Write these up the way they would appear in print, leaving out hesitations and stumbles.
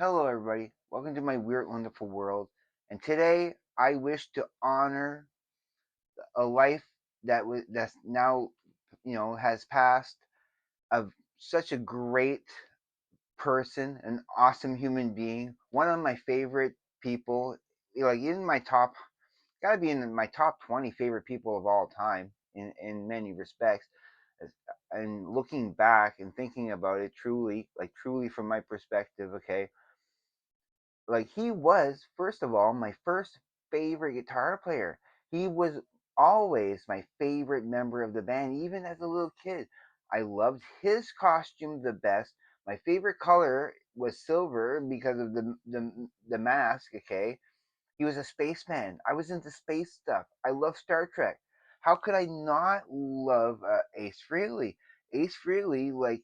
Hello, everybody. Welcome to my weird, wonderful world. And today, I wish to honor a life that's now, has passed of such a great person, an awesome human being, one of my favorite people. Like in my top, gotta be in my top 20 favorite people of all time in many respects. And looking back and thinking about it, truly from my perspective, okay, like he was first of all my first favorite guitar player. He was always my favorite member of the band, even as a little kid. I loved his costume the best. My favorite color was silver because of the mask. Okay, he was a spaceman. I was into space stuff. I love Star Trek. How could I not love Ace Frehley? Ace Frehley, like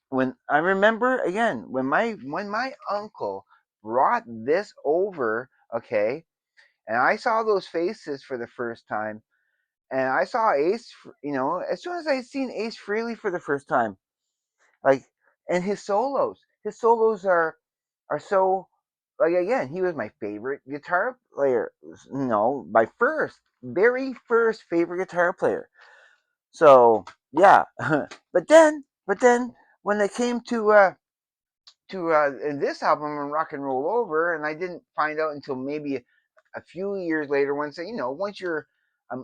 when I remember again when my uncle brought this over, okay, and I saw those faces for the first time, and I saw as soon as I seen Ace Frehley for the first time, like, and his solos are so, like, again, he was my favorite guitar player, my very first favorite guitar player. So yeah, but then when it came to in this album and Rock and Roll Over, and I didn't find out until maybe a few years later. Once you're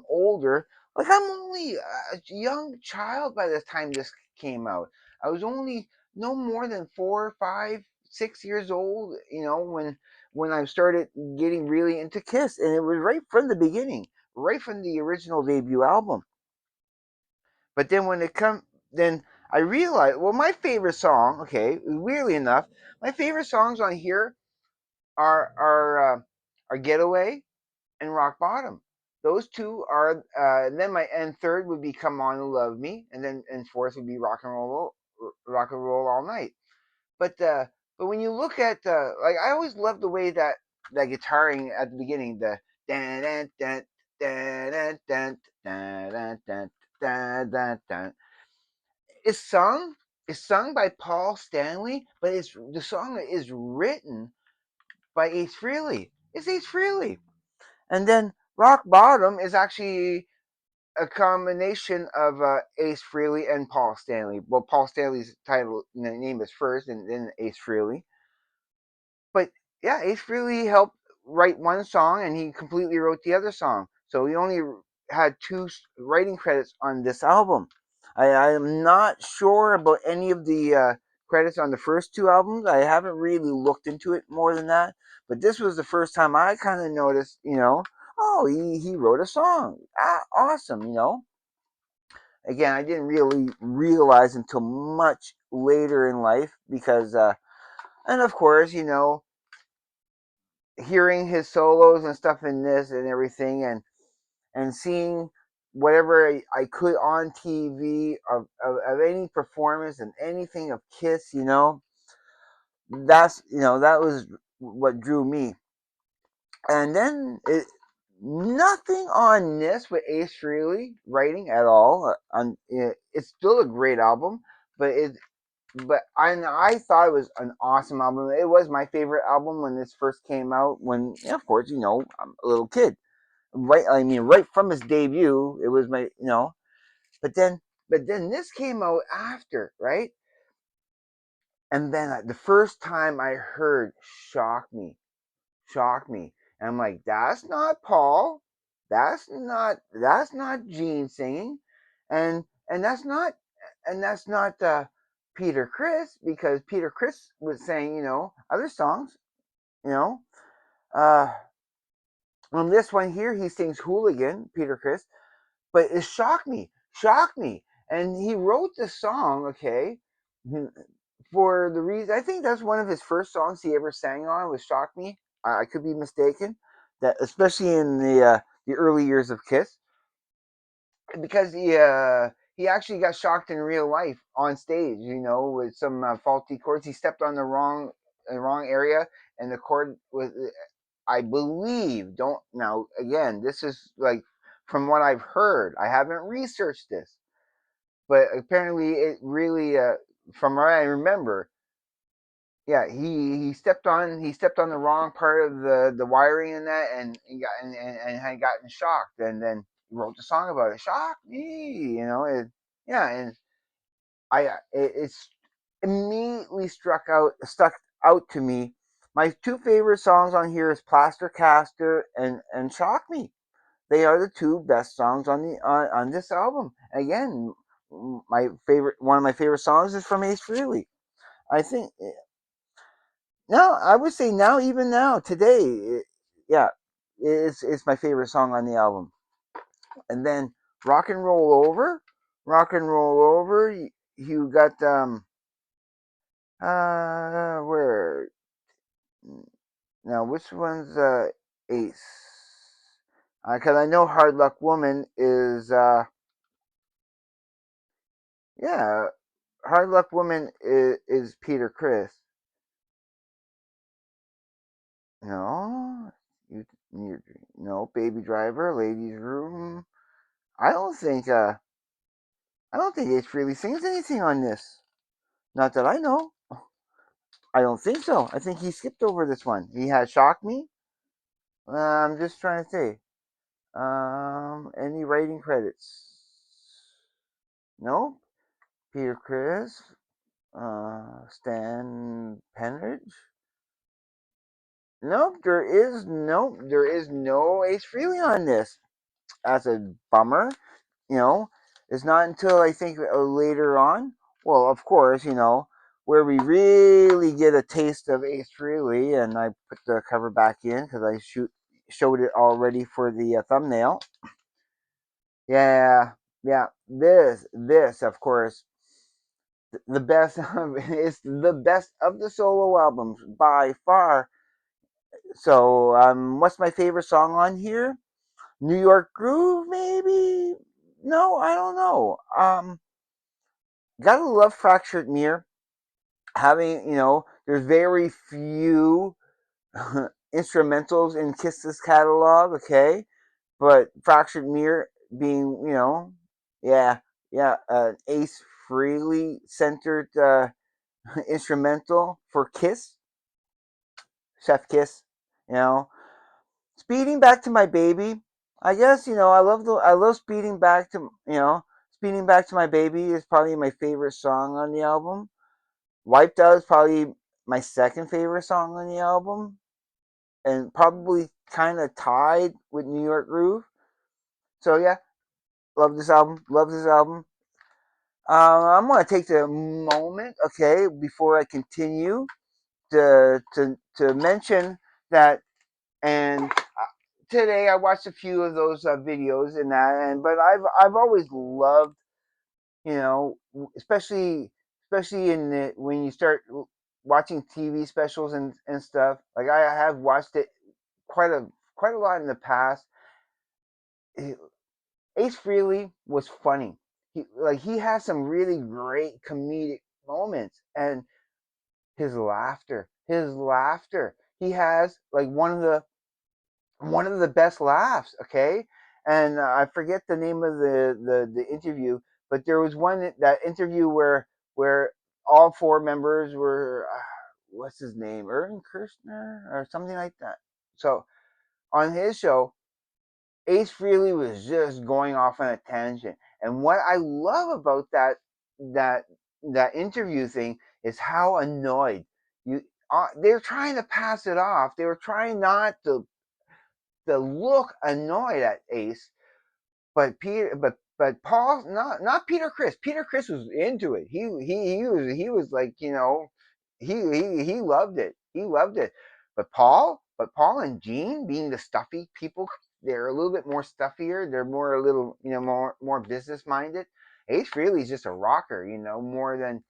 older, like I'm only a young child by the time this came out. I was only no more than 4, 5, 6 years old, when I started getting really into Kiss, and it was right from the beginning, right from the original debut album. But then then I realized, well, my favorite song, okay, weirdly enough, my favorite songs on here are Getaway and Rock Bottom. Those two are. Then my and third would be Come On and Love Me, and fourth would be Rock and Roll All Night. But but when you look at, like, I always love the way that guitaring at the beginning, the dan dan dan dan dan dan dan dan dan dan dan, is sung is sung by Paul Stanley, but the song is written by Ace Frehley. It's Ace Frehley. And then Rock Bottom is actually a combination of Ace Frehley and Paul Stanley. Well, Paul Stanley's name is first, and then Ace Frehley. But yeah, Ace Frehley helped write one song, and he completely wrote the other song. So he only had two writing credits on this album. I am not sure about any of the credits on the first two albums. I haven't really looked into it more than that. But this was the first time I kind of noticed, oh, he wrote a song. Ah, awesome. Again, I didn't really realize until much later in life because, and of course, hearing his solos and stuff in this and everything, and seeing whatever I could on TV of any performance and anything of Kiss, that was what drew me. And then nothing on this with Ace Frehley writing at all. It's still a great album, but I thought it was an awesome album. It was my favorite album when this first came out. When, of course, I'm a little kid, right? I mean, right from his debut, it was my. But then this came out after, right? And then the first time I heard shocked me, and I'm like, that's not Paul, that's not Gene singing, and that's not Peter Chris, because Peter Chris was saying, other songs, you know. Uh, on this one here, he sings Hooligan, Peter Chris, but it shocked me. And he wrote the song, okay, for the reason, I think that's one of his first songs he ever sang on, was "Shock Me." I could be mistaken, that especially in the early years of Kiss, because he actually got shocked in real life on stage, with some faulty chords. He stepped on the wrong area, and the chord was, I believe, don't now again, this is like from what I've heard. I haven't researched this, but apparently it really, from what I remember, yeah, he stepped on the wrong part of the wiring in that, and and had gotten shocked, and then he wrote the song about it. Shock me, yeah, and it's immediately stuck out to me. My two favorite songs on here is Plaster Caster and Shock Me. They are the two best songs on this album. Again, one of my favorite songs is from Ace Frehley. I think now I would say now, even now today, yeah, it's my favorite song on the album. And then Rock and Roll Over, Rock and Roll Over. You got where now? Which one's Ace? Because I know Hard Luck Woman is yeah, Hard Luck Woman is Peter Chris. No, you no Baby Driver, Ladies Room. I don't think I don't think Ace Frehley sings anything on this. Not that I know. I don't think so. I think he skipped over this one. He has Shock Me. I'm just trying to say. Any writing credits? No. Peter Chris. Stan Penridge. Nope. There is no Ace Frehley on this. That's a bummer. You know, it's not until I think later on. Well, of course, where we really get a taste of Ace Frehley, and I put the cover back in because showed it already for the thumbnail. Yeah, yeah. This, of course, the best. It's the best of the solo albums by far. So, what's my favorite song on here? New York Groove, maybe? No, I don't know. Gotta love Fractured Mirror. There's very few instrumentals in Kiss's catalog, okay? But Fractured Mirror being, yeah, yeah, Ace Frehley centered instrumental for Kiss, Chef Kiss, you know. Speeding Back to My Baby. I guess I love Speeding Back to My Baby is probably my favorite song on the album. Wiped Out is probably my second favorite song on the album, and probably kind of tied with New York Groove. So yeah, love this album. Love this album. I'm gonna take the moment, okay, before I continue to mention that. And today I watched a few of those videos and that, but I've always loved, you know, especially when you start watching TV specials and stuff. Like I have watched it quite a quite a lot in the past. Ace Frehley was funny. He has some really great comedic moments, and his laughter. He has like one of the best laughs. Okay, and I forget the name of the interview, but there was that interview where all four members were what's his name, Irvin Kershner or something like that. So on his show, Ace Frehley was just going off on a tangent, and what I love about that that interview thing is how annoyed you. They're trying to pass it off. They were trying not to look annoyed at Ace, but Paul, not Peter Chris. Peter Chris was into it. He was like, he loved it. He loved it. But Paul and Gene, being the stuffy people, they're a little bit more stuffier. They're more a little, more business minded. Ace Frehley's just a rocker, more than,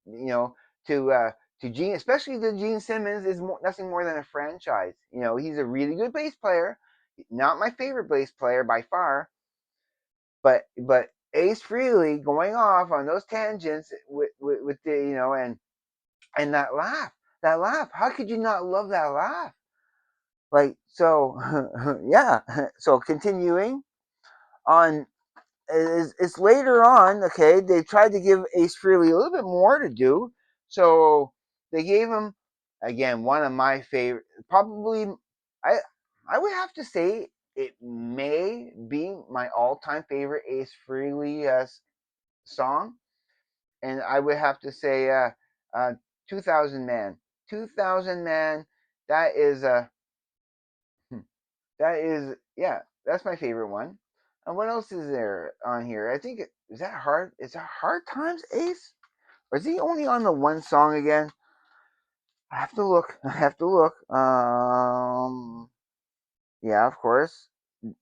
you know to to Gene, especially to Gene Simmons, is nothing more than a franchise. He's a really good bass player. Not my favorite bass player by far, but Ace Frehley going off on those tangents with the, and that laugh. How could you not love that laugh? Like, so, yeah. So continuing on, it's later on. Okay, they tried to give Ace Frehley a little bit more to do, so they gave him again, one of my favorite, probably, I I would have to say it may be my all-time favorite Ace Frehley song, and I would have to say, 2000 Man. 2000 Man, that is that is, yeah, that's my favorite one. And what else is there on here? I think is that hard. Is that Hard Times Ace, or is he only on the one song again? I have to look. I have to look. Yeah, of course,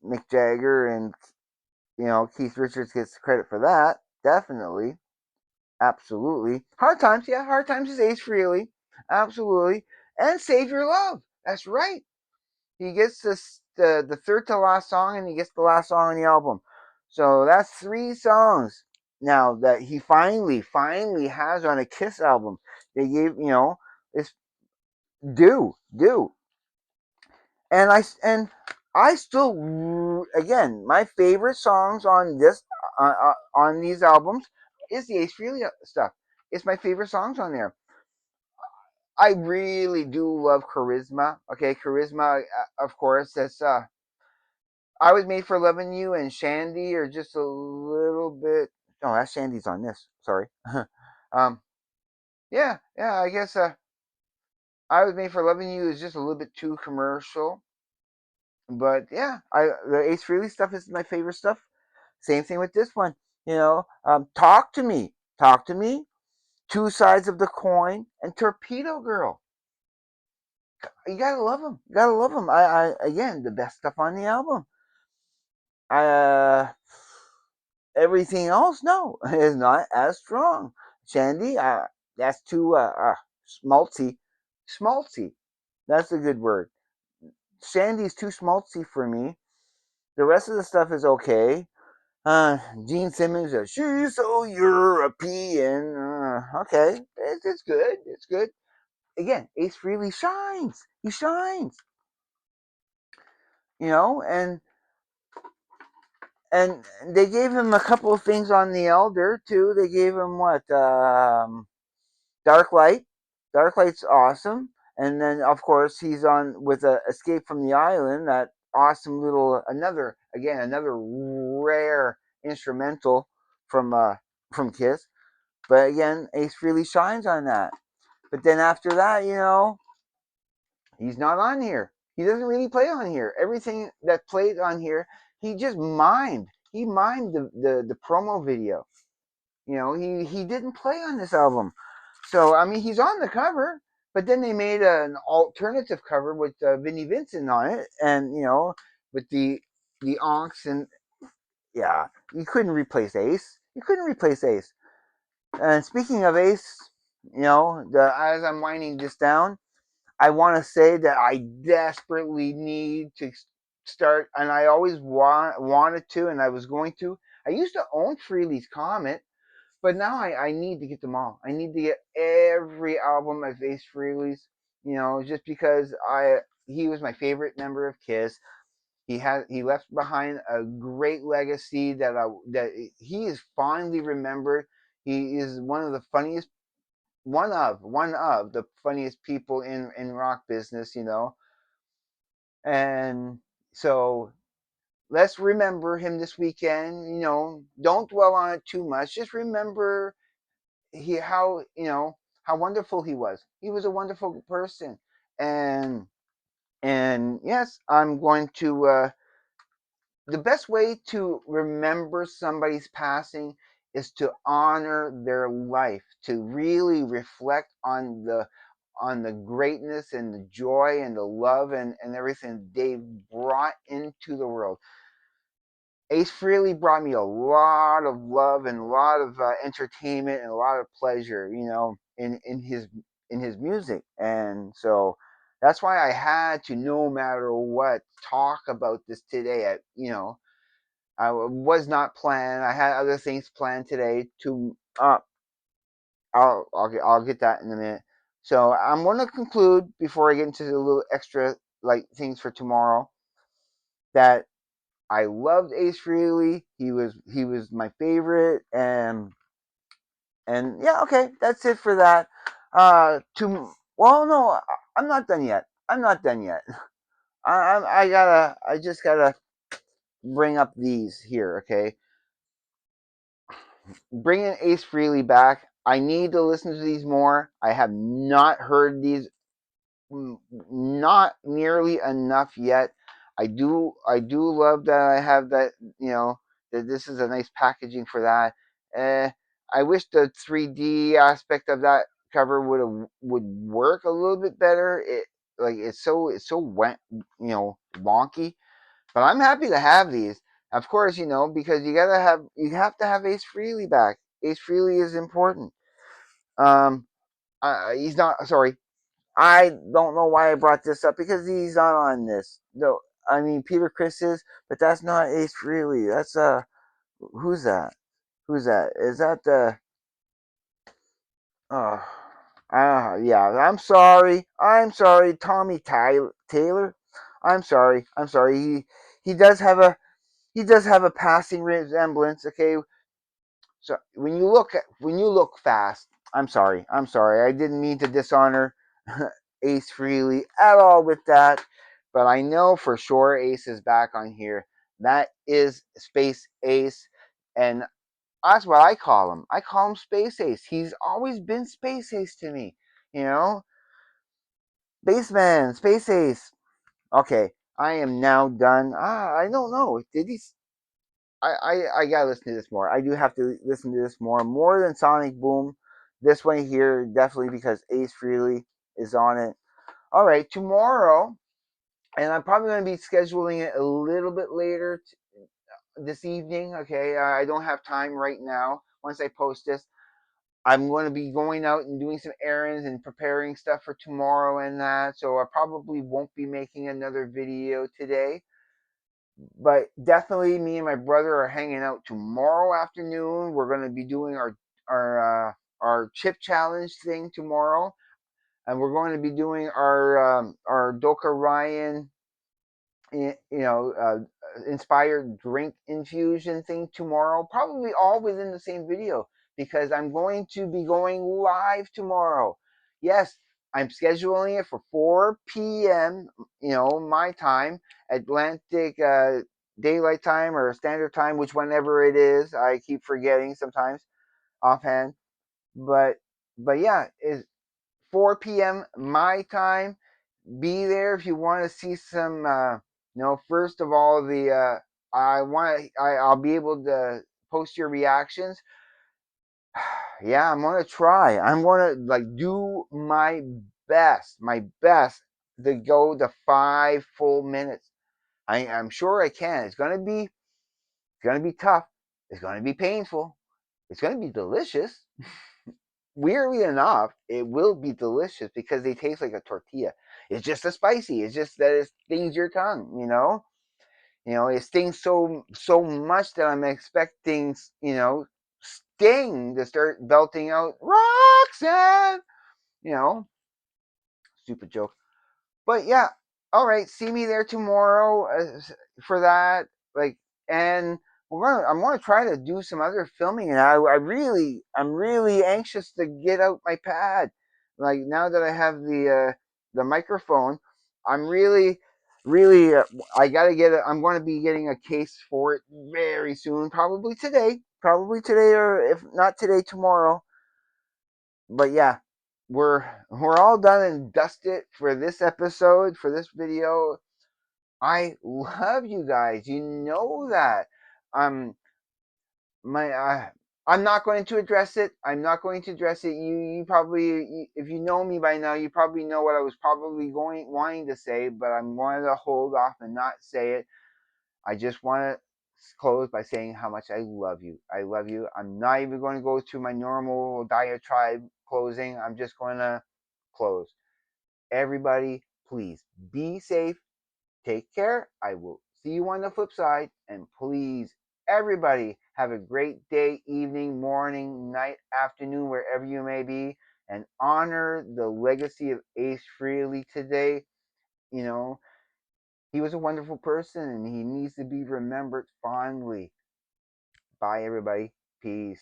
Mick Jagger and Keith Richards gets credit for that. Definitely, absolutely. Hard Times, yeah, Hard Times is Ace Frehley, absolutely, and Save Your Love. That's right. He gets the third to last song, and he gets the last song on the album. So that's three songs now that he finally has on a Kiss album. They gave it's do, and I still, again, my favorite songs on on these albums is the Ace Frehley stuff. It's my favorite songs on there. I really do love Charisma. Okay, Charisma, of course. That's I Was Made for Loving You and Shandy are just a little bit. Oh, that's Shandy's on this. Sorry. um, yeah. I guess I Was Made for Loving You is just a little bit too commercial. But yeah, the Ace Frehley stuff is my favorite stuff. Same thing with this one. Talk to Me, Talk to Me, Two Sides of the Coin, and Torpedo Girl. You gotta love them. You gotta love them. Again, the best stuff on the album. Uh, Everything else, no, is not as strong. Shandy, that's too schmaltzy. Schmaltzy. That's a good word. Shandy's too schmaltzy for me. The rest of the stuff is okay. Uh, Gene Simmons, she's so European. Okay, it's good. It's good. Again, Ace Frehley shines. He shines. You know, and they gave him a couple of things on the Elder too. They gave him what? Dark Light. Dark Light's awesome. And then of course he's on with Escape from the Island, that awesome little another rare instrumental from Kiss. But again, Ace Frehley shines on that. But then after that, he's not on here. He doesn't really play on here. Everything that played on here, he just mimed. He mimed the promo video. He didn't play on this album. So I mean, he's on the cover, but then they made an alternative cover with Vinnie Vincent on it, and with the onks, and yeah, you couldn't replace Ace. You couldn't replace Ace. And speaking of Ace, as I'm winding this down, I want to say that I desperately need to start, and I always wanted to, and I was going to. I used to own Frehley's Comet, but now I need to get them all. I need to get every album of Ace Frehley's, just because he was my favorite member of Kiss. He left behind a great legacy that he is fondly remembered. He is one of the funniest, one of the funniest people in rock business, and so let's remember him this weekend. Don't dwell on it too much. Just remember how wonderful he was. He was a wonderful person, and yes, I'm going to. The best way to remember somebody's passing is to honor their life, to really reflect on the greatness and the joy and the love and everything they brought into the world. Ace Frehley brought me a lot of love and a lot of entertainment and a lot of pleasure, in his music, and so that's why I had to, no matter what, talk about this today. I was not planned. I had other things planned today. I'll get that in a minute. So I'm going to conclude before I get into the little extra like things for tomorrow. That I loved Ace Frehley. He was my favorite, and yeah, okay, that's it for that. Well, no, I'm not done yet. I'm not done yet. I just gotta bring up these here, okay? Bringing Ace Frehley back. I need to listen to these more. I have not heard these, not nearly enough yet. I do love that I have that. That this is a nice packaging for that. I wish the 3D aspect of that cover would work a little bit better. It's so went, wonky. But I'm happy to have these. Of course, because you have to have Ace Frehley back. Ace Frehley is important. Um, he's not sorry. I don't know why I brought this up because he's not on this. No, I mean Peter Chris is, but that's not Ace Frehley. That's who's that? Who's that? Is that the? Uh, yeah. I'm sorry. I'm sorry, Tommy Taylor. I'm sorry. I'm sorry. He does have a he does have a passing resemblance. Okay, so when you look fast, I'm sorry. I'm sorry. I didn't mean to dishonor Ace Frehley at all with that, but I know for sure Ace is back on here. That is Space Ace, and that's what I call him. I call him Space Ace. He's always been Space Ace to me. You know, Spaceman, Space Ace. Okay, I am now done. I don't know. Did he? I gotta listen to this more. I do have to listen to this more than Sonic Boom. This one here definitely because Ace Frehley is on it. All right, tomorrow, and I'm probably going to be scheduling it a little bit later this evening. Okay, I don't have time right now. Once I post this, I'm going to be going out and doing some errands and preparing stuff for tomorrow and that. So I probably won't be making another video today. But definitely, me and my brother are hanging out tomorrow afternoon. We're going to be doing our chip challenge thing tomorrow, and we're going to be doing our Doka Ryan, inspired drink infusion thing tomorrow. Probably all within the same video because I'm going to be going live tomorrow. Yes, I'm scheduling it for 4 p.m. My time, Atlantic daylight time or standard time, which whenever it is, I keep forgetting sometimes offhand. But yeah, it's 4 p.m. my time. Be there if you want to see some. First of all, I'll be able to post your reactions. Yeah, I'm gonna try. I'm gonna do my best to go the 5 full minutes. I'm sure I can. It's gonna be tough. It's gonna be painful. It's gonna be delicious. Weirdly enough, it will be delicious because they taste like a tortilla. It's just a spicy. It's just that it stings your tongue. It stings so much that I'm expecting Sting to start belting out Roxanne. You know, Stupid joke. But yeah, all right. See me there tomorrow for that. And I'm gonna try to do some other filming, and I'm really anxious to get out my pad. Like now that I have the microphone, I'm really I gotta get it. I'm going to be getting a case for it very soon, probably today, or if not today, tomorrow. But yeah, we're all done and dusted for this episode, for this video. I love you guys. You know that. Um, my I'm not going to address it. I'm not going to address it. You probably, if you know me by now, you probably know what I was probably going wanting to say, but I'm going to hold off and not say it. I just want to close by saying how much I love you. I love you. I'm not even going to go through my normal diatribe closing. I'm just going to close. Everybody, please be safe. Take care. I will see you on the flip side. And please, everybody, have a great day, evening, morning, night, afternoon, wherever you may be. And honor the legacy of Ace Frehley today. You know, he was a wonderful person and he needs to be remembered fondly. Bye, everybody. Peace.